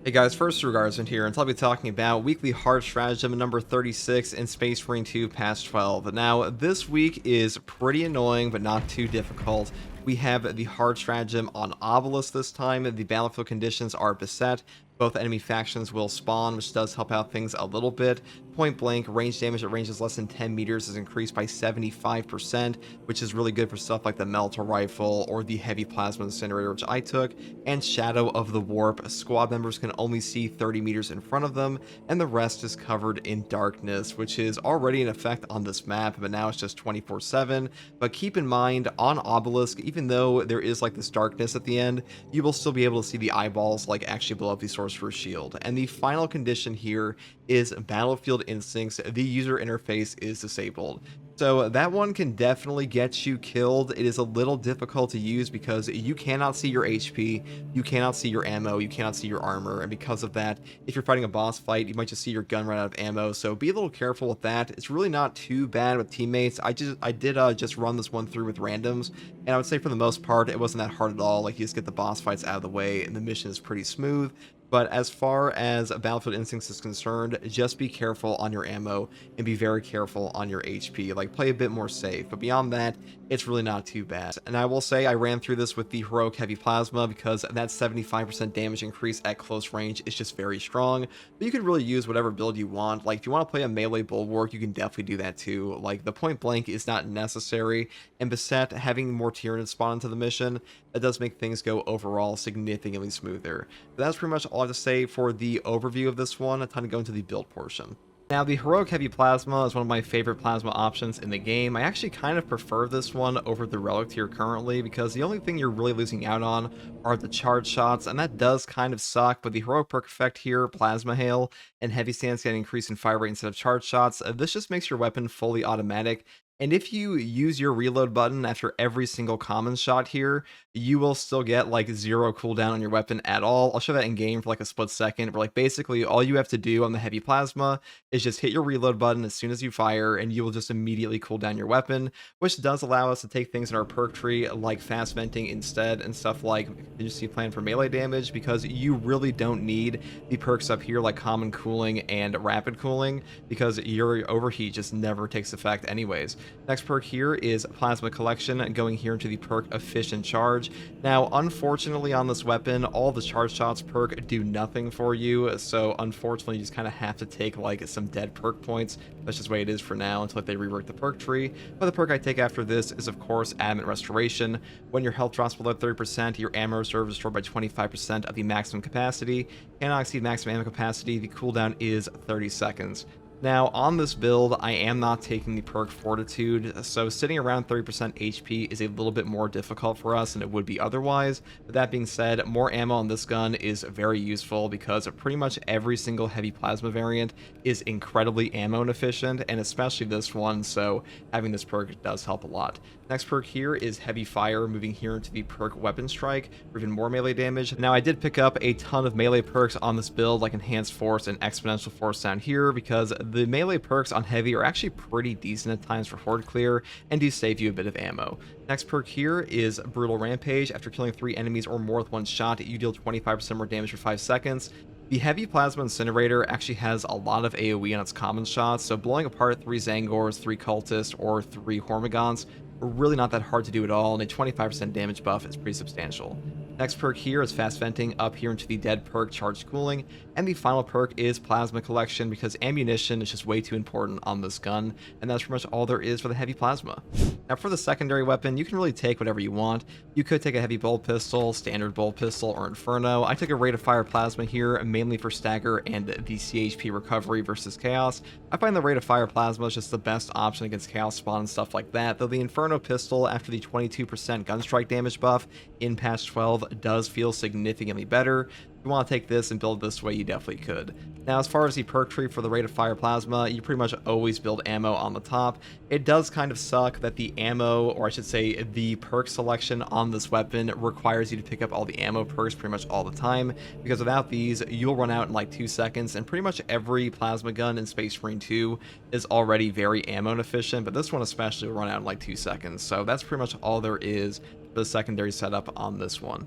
Hey guys, first Regardsman here, and I'll be talking about weekly hard stratagem number 36 in Space Marine 2 past 12. Now, this week is pretty annoying, but not too difficult. We have the hard stratagem on Obelisk this time. The battlefield conditions are beset. Both enemy factions will spawn, which does help out things a little bit. Point blank, range damage at ranges less than 10 meters is increased by 75%, which is really good for stuff like the Melter Rifle or the Heavy Plasma Incinerator, which I took. And Shadow of the Warp, squad members can only see 30 meters in front of them, and the rest is covered in darkness, which is already in effect on this map, but now it's just 24/7. But keep in mind, on Obelisk, even though there is like this darkness at the end, you will still be able to see the eyeballs like actually blow up the Sorcerer's Shield. And the final condition here is Battlefield Instincts. The user interface is disabled. So that one can definitely get you killed. It is a little difficult to use because you cannot see your HP, you cannot see your ammo, you cannot see your armor, and because of that, if you're fighting a boss fight, you might just see your gun run out of ammo, so be a little careful with that. It's really not too bad with teammates. I did just run this one through with randoms, and I would say for the most part, it wasn't that hard at all. Like, you just get the boss fights out of the way, and the mission is pretty smooth. But as far as Battlefield Instincts is concerned, just be careful on your ammo and be very careful on your HP. Like, play a bit more safe. But beyond that, it's really not too bad. And I will say I ran through this with the Heroic Heavy Plasma because that 75% damage increase at close range is just very strong. But you can really use whatever build you want. Like, if you want to play a melee bulwark, you can definitely do that too. Like, the point blank is not necessary. And Beset, having more Tyranids spawn into the mission, that does make things go overall significantly smoother. But that's pretty much all I have to say for the overview of this one. Time to go into the build portion. Now, the Heroic Heavy Plasma is one of my favorite plasma options in the game. I actually kind of prefer this one over the Relic tier currently because the only thing you're really losing out on are the charge shots, and that does kind of suck, but the Heroic perk effect here, Plasma Hail, and Heavy Stance get an increase in fire rate instead of charge shots. This just makes your weapon fully automatic, and if you use your reload button after every single common shot here, you will still get like 0 cooldown on your weapon at all. I'll show that in game for like a split second, but like basically all you have to do on the Heavy Plasma is just hit your reload button as soon as you fire, and you will just immediately cool down your weapon, which does allow us to take things in our perk tree like fast venting instead and stuff like contingency plan for melee damage, because you really don't need the perks up here like common cooling and rapid cooling because your overheat just never takes effect anyways. Next perk here is Plasma Collection, going here into the perk Efficient Charge. Now, unfortunately on this weapon, all the charge shots perk do nothing for you, so unfortunately you just kind of have to take like some dead perk points. That's just the way it is for now until they rework the perk tree. But the perk I take after this is of course Adamant Restoration. When your health drops below 30%, your ammo reserve is restored by 25% of the maximum capacity. Cannot exceed maximum ammo capacity. The cooldown is 30 seconds. Now, on this build, I am not taking the perk Fortitude, so sitting around 30% HP is a little bit more difficult for us than it would be otherwise. But that being said, more ammo on this gun is very useful because pretty much every single Heavy Plasma variant is incredibly ammo inefficient, and especially this one, so having this perk does help a lot. Next perk here is Heavy Fire, moving here into the perk Weapon Strike for even more melee damage. Now, I did pick up a ton of melee perks on this build, like Enhanced Force and Exponential Force down here, because the melee perks on Heavy are actually pretty decent at times for horde clear and do save you a bit of ammo. Next perk here is Brutal Rampage. After killing 3 enemies or more with one shot, you deal 25% more damage for 5 seconds. The Heavy Plasma Incinerator actually has a lot of AoE on its common shots, so blowing apart 3 Zangors, 3 Cultists, or 3 Hormigons really not that hard to do at all, and a 25% damage buff is pretty substantial. Next perk here is Fast Venting up here into the dead perk Charged Cooling, and the final perk is Plasma Collection because ammunition is just way too important on this gun, and that's pretty much all there is for the Heavy Plasma. Now, for the secondary weapon, you can really take whatever you want. You could take a Heavy Bolt Pistol, Standard Bolt Pistol, or Inferno. I took a Rate of Fire Plasma here, mainly for stagger and the CHP recovery versus Chaos. I find the Rate of Fire Plasma is just the best option against Chaos spawn and stuff like that, though the Inferno Pistol, after the 22% gun strike damage buff in patch 12, does feel significantly better. If you want to take this and build this way, you definitely could. Now, as far as the perk tree for the Rate of Fire Plasma, you pretty much always build ammo on the top. It does kind of suck that the ammo, or I should say the perk selection on this weapon requires you to pick up all the ammo perks pretty much all the time, because without these, you'll run out in like 2 seconds, and pretty much every plasma gun in Space Marine 2 is already very ammo inefficient, but this one especially will run out in like 2 seconds, so that's pretty much all there is for the secondary setup on this one.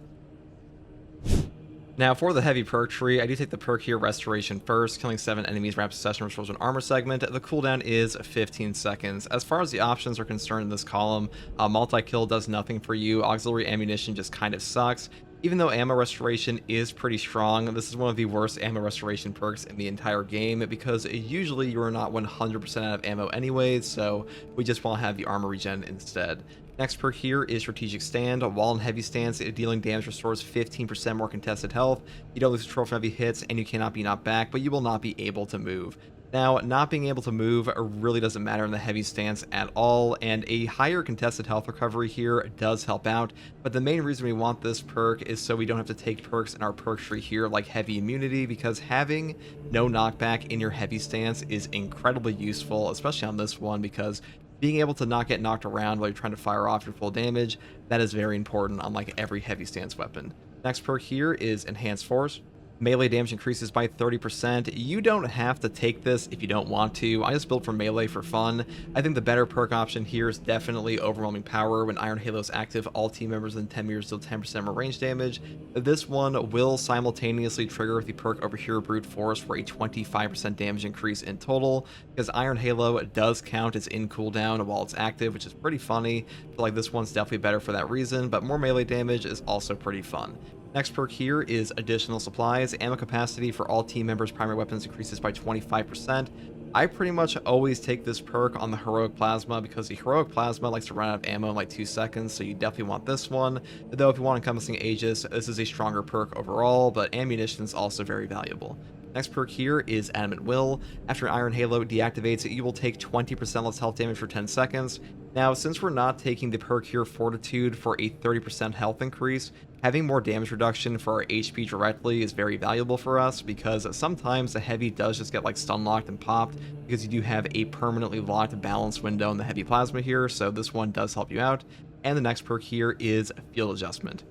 Now, for the heavy perk tree, I do take the perk here, Restoration first. Killing 7 enemies rapid succession restores an armor segment. The cooldown is 15 seconds. As far as the options are concerned in this column, multi-kill does nothing for you. Auxiliary ammunition just kind of sucks. Even though ammo restoration is pretty strong, this is one of the worst ammo restoration perks in the entire game because usually you are not 100% out of ammo anyways, so we just want to have the armor regen instead. Next perk here is Strategic Stand. While in heavy stance, dealing damage restores 15% more contested health. You don't lose control from heavy hits, and you cannot be knocked back, but you will not be able to move. Now, not being able to move really doesn't matter in the heavy stance at all, and a higher contested health recovery here does help out, but the main reason we want this perk is so we don't have to take perks in our perk tree here like heavy immunity, because having no knockback in your heavy stance is incredibly useful, especially on this one, because being able to not get knocked around while you're trying to fire off your full damage, that is very important on like every heavy stance weapon. Next perk here is Enhanced Force. Melee damage increases by 30%. You don't have to take this if you don't want to. I just built for melee for fun. I think the better perk option here is definitely Overwhelming Power. When Iron Halo is active, all team members within 10 meters deal 10% more range damage. This one will simultaneously trigger with the perk over here, Brute Force, for a 25% damage increase in total, because Iron Halo does count as in cooldown while it's active, which is pretty funny. I feel like this one's definitely better for that reason, but more melee damage is also pretty fun. Next perk here is Additional Supplies. Ammo capacity for all team members' primary weapons increases by 25%. I pretty much always take this perk on the Heroic Plasma because the Heroic Plasma likes to run out of ammo in like 2 seconds, so you definitely want this one. Though if you want Encompassing Aegis, this is a stronger perk overall, but ammunition is also very valuable. Next perk here is Adamant Will. After an Iron Halo deactivates, you will take 20% less health damage for 10 seconds. Now, since we're not taking the perk here, Fortitude, for a 30% health increase, having more damage reduction for our HP directly is very valuable for us, because sometimes the heavy does just get like stun locked and popped, because you do have a permanently locked balance window in the heavy plasma here, so this one does help you out. And the next perk here is Field Adjustment.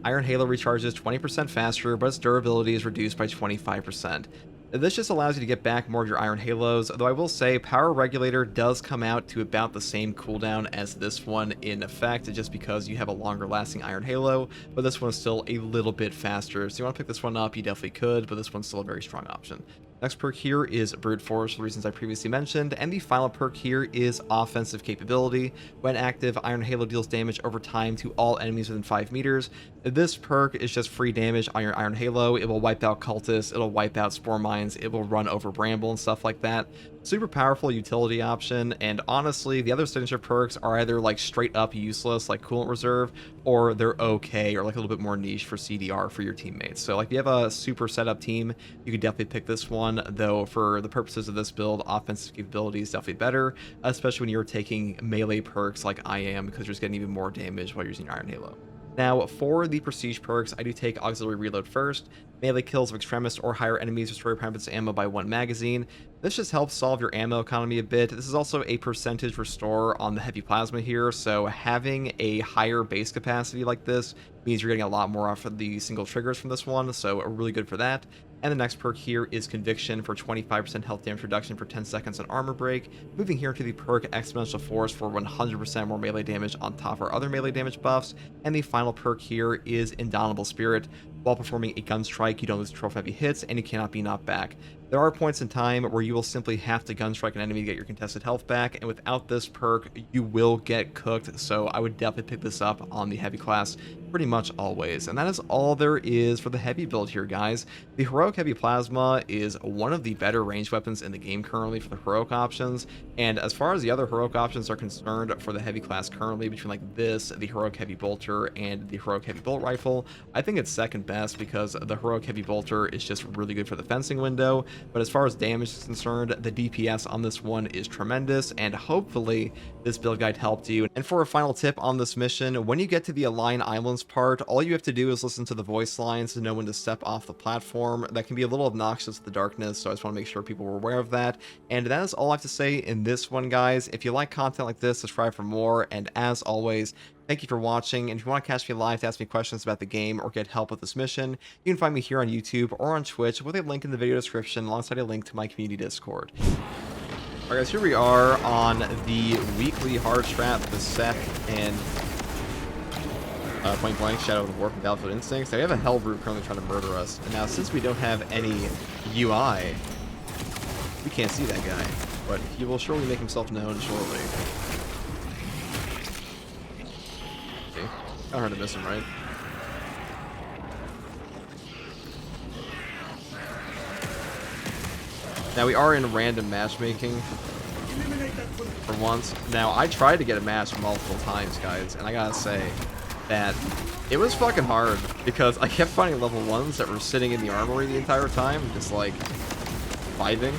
Iron Halo recharges 20% faster, but its durability is reduced by 25%. This just allows you to get back more of your Iron Halos, though I will say Power Regulator does come out to about the same cooldown as this one in effect, just because you have a longer lasting Iron Halo, but this one is still a little bit faster. So you want to pick this one up, you definitely could, but this one's still a very strong option. Next perk here is Brute Force, for the reasons I previously mentioned, and the final perk here is Offensive Capability. When active, Iron Halo deals damage over time to all enemies within 5 meters. This perk is just free damage on your Iron Halo. It will wipe out Cultists, it'll wipe out Spore Mines, it will run over Bramble and stuff like that. Super powerful utility option, and honestly, the other signature perks are either like straight up useless, like Coolant Reserve, or they're okay, or like a little bit more niche for CDR for your teammates. So like if you have a super setup team, you could definitely pick this one, though for the purposes of this build, offensive capability is definitely better, especially when you're taking melee perks like I am, because you're just getting even more damage while you're using Iron Halo. Now, for the Prestige perks, I do take Auxiliary Reload first. Melee kills of extremist or higher enemies restore your ammo by 1 magazine. This just helps solve your ammo economy a bit. This is also a percentage restore on the heavy plasma here, so having a higher base capacity like this means you're getting a lot more off of the single triggers from this one, so really good for that. And the next perk here is Conviction for 25% health damage reduction for 10 seconds on Armor Break. Moving here to the perk Exponential Force for 100% more melee damage on top of our other melee damage buffs. And the final perk here is Indomitable Spirit. While performing a gun strike, you don't lose control of heavy hits, and you cannot be knocked back. There are points in time where you will simply have to gun strike an enemy to get your contested health back, and without this perk, you will get cooked, so I would definitely pick this up on the heavy class pretty much always. And that is all there is for the heavy build here, guys. The Heroic Heavy Plasma is one of the better ranged weapons in the game currently for the Heroic options, and as far as the other Heroic options are concerned for the heavy class currently, between like this, the Heroic Heavy Bolter, and the Heroic Heavy Bolt Rifle, I think it's second best, because the Heroic Heavy Bolter is just really good for the fencing window, but as far as damage is concerned, the DPS on this one is tremendous, and hopefully this build guide helped you. And for a final tip on this mission, when you get to the Align Islands part, all you have to do is listen to the voice lines to know when to step off the platform. That can be a little obnoxious with the darkness, so I just want to make sure people were aware of that. And that is all I have to say in this one, guys. If you like content like this, subscribe for more, and as always, thank you for watching, and if you want to catch me live to ask me questions about the game or get help with this mission, you can find me here on YouTube or on Twitch with a link in the video description alongside a link to my community Discord. Alright guys, here we are on the weekly hard strat, the Seth, and Point Blank, Shadow of the Warp, and Battlefield Instincts. Now we have a Helbrute currently trying to murder us. And now, since we don't have any UI, we can't see that guy. But he will surely make himself known shortly. See? Kinda hard to miss him, right? Now we are in random matchmaking for once. Now I tried to get a match multiple times, guys, and I gotta say that it was fucking hard because I kept finding level 1s that were sitting in the armory the entire time, just like vibing.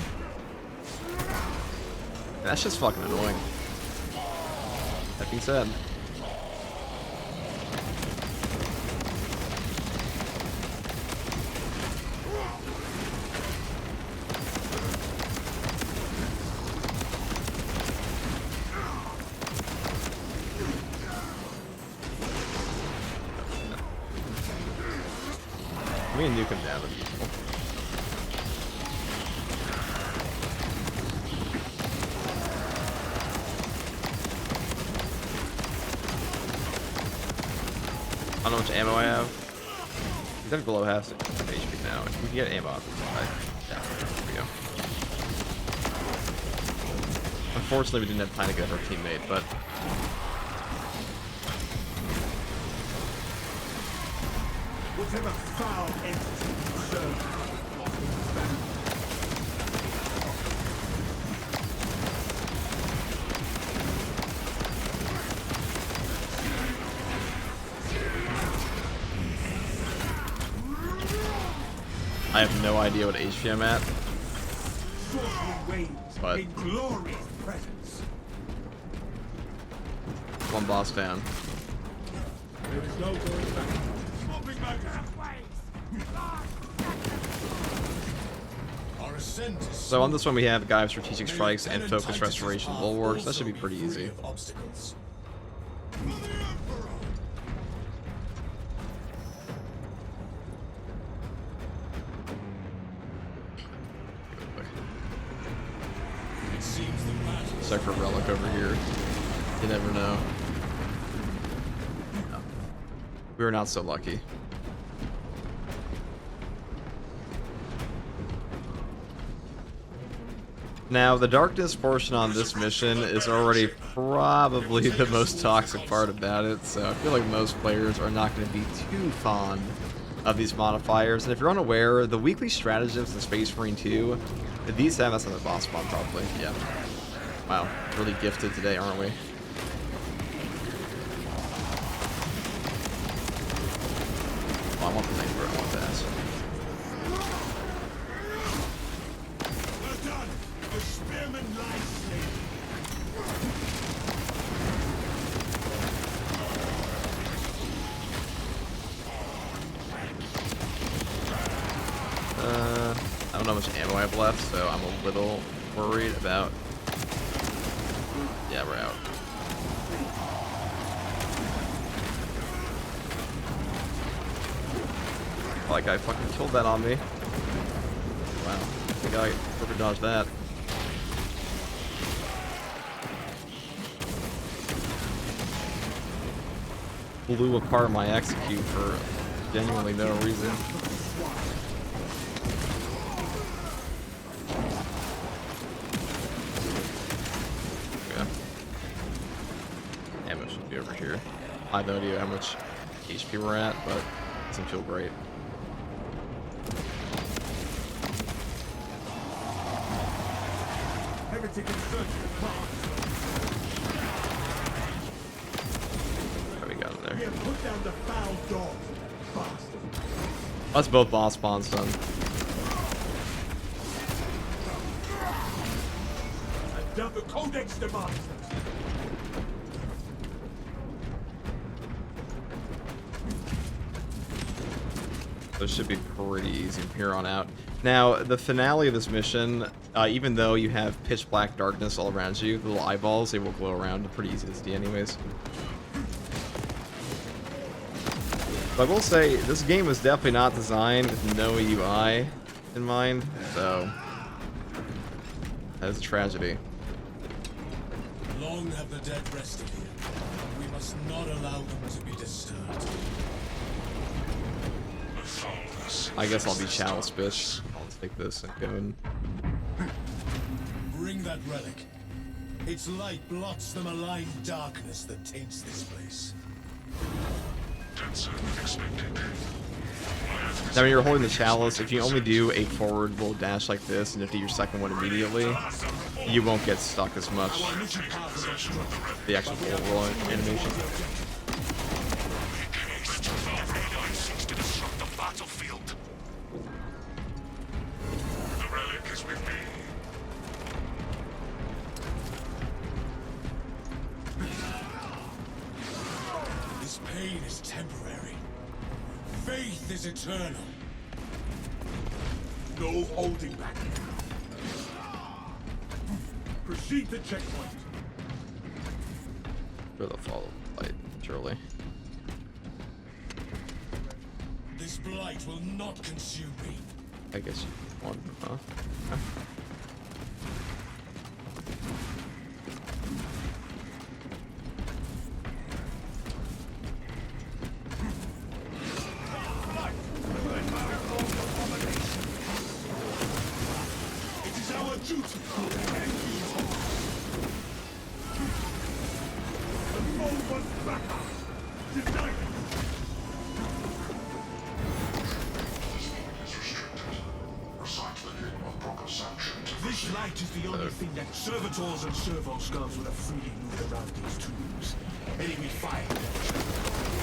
And that's just fucking annoying. That being said. We can nuke him down. That'd be cool. I don't know how much ammo I have. He's definitely below half HP now. We can get ammo off this guy. Yeah, there we go. Unfortunately, we didn't have time to get our teammate, but whatever foul entity serves. I have no idea what HP I'm at. But in glorious presence. One boss down. There is no going back. So on this one we have Guy of Strategic Strikes and Focus Restoration Bulwarks. That should be pretty easy. Check for Relic over here. You never know. No. We were not so lucky. Now, the darkness portion on this mission is already probably the most toxic part about it, so I feel like most players are not going to be too fond of these modifiers. And if you're unaware, the weekly stratagems in Space Marine 2, these have us on the boss spawn probably, yeah. Wow, really gifted today, aren't we? Oh, I want the name, I want that. I don't know how much ammo I have left, so I'm a little worried about. Yeah, we're out. Oh, that guy fucking killed that on me. Wow, I think I over dodged that. Blew apart my execute for genuinely no reason. Over here. I have no idea how much HP we're at, but it doesn't feel great. What we got in there? That's both boss spawns done. The Codex demands. This should be pretty easy from here on out. Now, the finale of this mission, even though you have pitch black darkness all around you, the little eyeballs, they will glow around. Pretty easy to see anyways. But I will say, this game was definitely not designed with no UI in mind, so that is a tragedy. Long have the dead rested here. We must must not allow them to be disturbed. I guess I'll be Chalice, bitch. I'll take this and go and... Bring that relic. Its light blots the malign darkness that taints this place. Now when you're holding the Chalice, if you only do a forward little dash like this and you do your second one immediately, you won't get stuck as much. The actual roll animation. This pain is temporary. Faith is eternal. No holding back. Proceed to checkpoint. For the follow light, surely. This blight will not consume me. I guess you want, huh? It is our duty to protect these homes. The foe was back up. Deny it. This light is the only thing that servitors and servo skulls would have freely moved around these tombs. Enemy fire.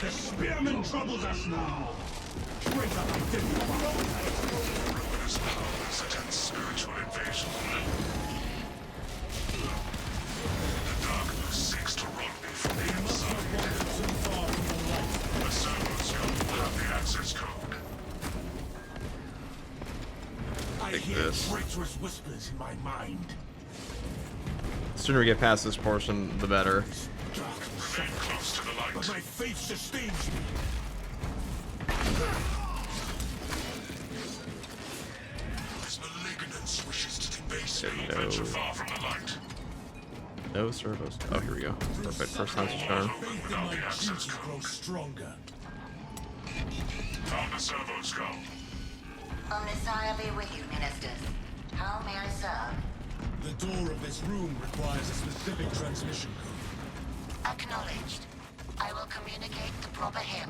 The spearman troubles us now. Trace up identified. His powers attend spiritual invasion. The darkness seeks to run me from the inside. The servers will have the access code. I Take hear this. traitorous whispers in my mind. The sooner we get past this portion, the better. Darkness, Remain close to the light. but my faith sustains me. This malignance wishes to debase me. Hello. Venture far from the light. No servos. Oh, here we go. Perfect. First time's a charm. Faith in my duty grows stronger. Found the servo skull. Omnissiah be with you, ministers. How may I serve? The door of this room requires a specific transmission code. Acknowledged. I will communicate the proper hymn.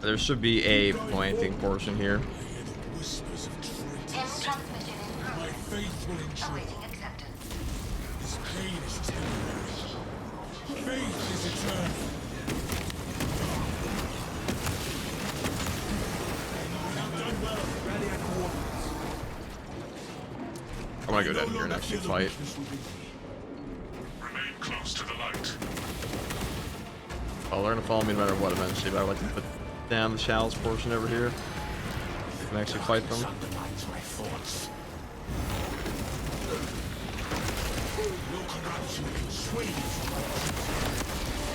There should be a planting portion here. I hear the whispers of Hymn traitors. transmission in My progress. faith will endure. Awaiting acceptance. This pain is temporary. Faith is eternal. I want to go down here and actually fight. Remain close to the light. Oh, they're gonna follow me no matter what eventually, but I would like to put down the Chalice portion over here and actually fight them. Undermines my thoughts. No corruption can sway me from my truth.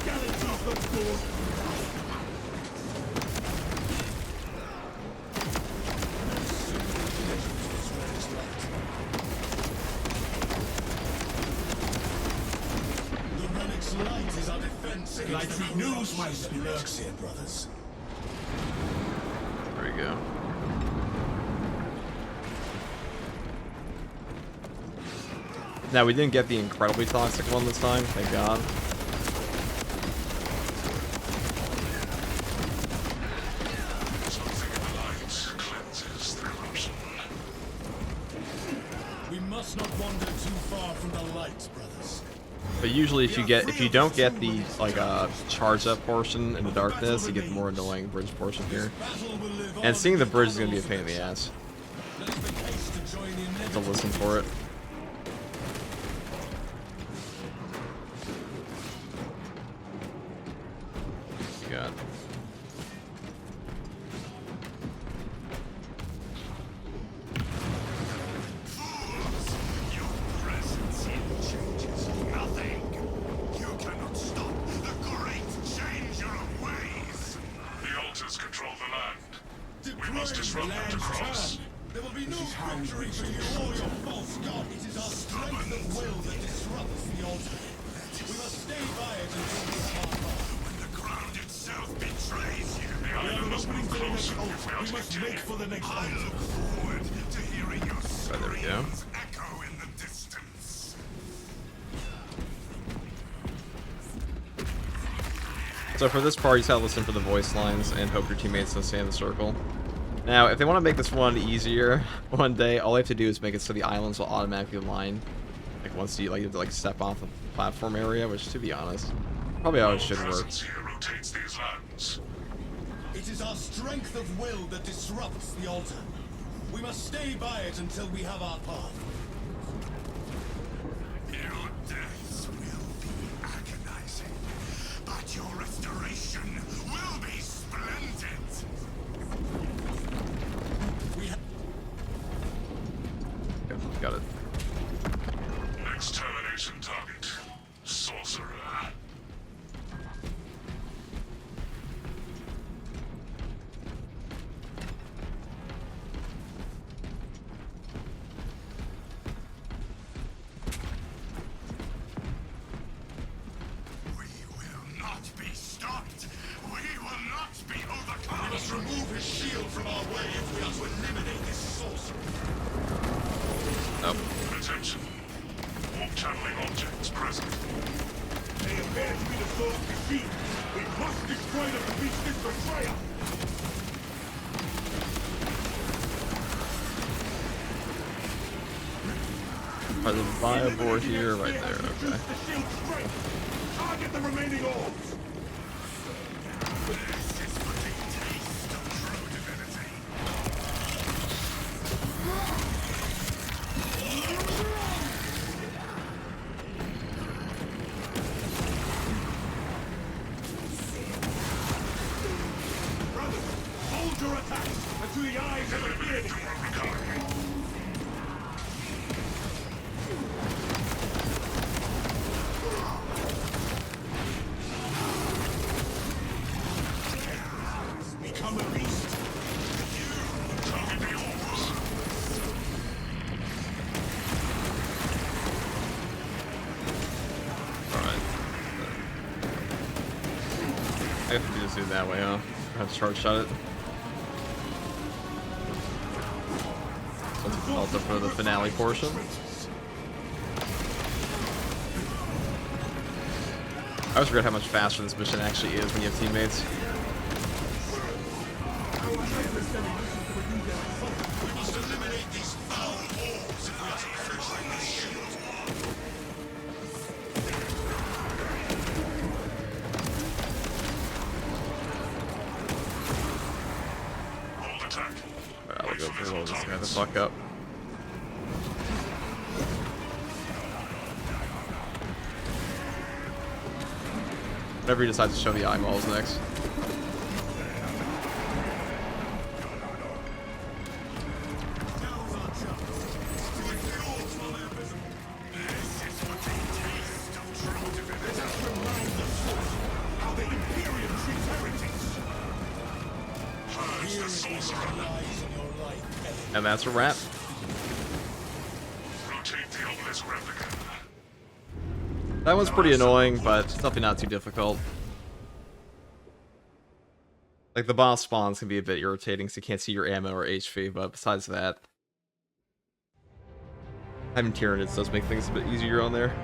Guarantees the door. The relic's light is our defense against Light the renews my corruption that spirit. lurks here, brothers. There we go. Now, we didn't get the incredibly toxic one this time, thank God. Something in the light cleanses the corruption. We must not wander too far from the light, brothers. But usually if you don't get the, like, charged up portion in the darkness, you get the more annoying bridge portion here. Battle will live And on seeing the through bridge is gonna be a tunnels pain in of the ass. Let us make haste to join the To inevitable. listen for it. victory for you or your false god. It is our strength of will that disrupts the altar. We must stay by it until we have our path. When the ground itself betrays you, the We island have an must opening move to the next closer if we are altar. We to must continue. make for the next I altar. look forward to hearing your Right, there we go. screams echo in the distance. So for this part, you just gotta listen for the voice lines and hope your teammates don't stay in the circle. Now, if they want to make this one easier one day, all they have to do is make it so the islands will automatically align. Like once you have to step off the platform area, which to be honest, probably how it should work. Presence here rotates these lands. It is our strength of will that disrupts the altar. We must stay by it until we have our path. Your deaths will be agonizing, but your restoration will be splendid. Okay, got it. Next termination target, Sorcerer. We will not be stopped. We will not be overcome. We must remove his shield from our way if we are to eliminate this sorcerer. Nope. Attention. Warp channeling objects present. They appear to be the source machine. We must destroy them to beat this betrayer. Are the viable here? Right there, okay. Reduce the shield strength. Target the remaining orbs. This is for the taste of true divinity. Brothers, hold your attacks until the eyes of the deity. Become a beast. Target the orbs. Alright. I have to just do it that way, huh? I have to charge shot it. Let's alter for the finale portion. I always forget how much faster this mission actually is when you have teammates. We must eliminate these foul orbs if we are to defend this shield. Hold attack. Alright, I'll go blow this guy the fuck up. Whenever he decides to show the eyeballs next. Now's our chance. Strike the orbs while they're visible. This is for the taste of true divinity. Let us remind the source how the Imperium treats heretics. Purge Here the is where sorcerer. the lies in your life, Ellie. And that's a wrap. Rotate the obelisk replica. That one's pretty annoying, but it's definitely not too difficult. Like, the boss spawns can be a bit irritating, so you can't see your ammo or HP, but besides that, having Tyranids does make things a bit easier on there.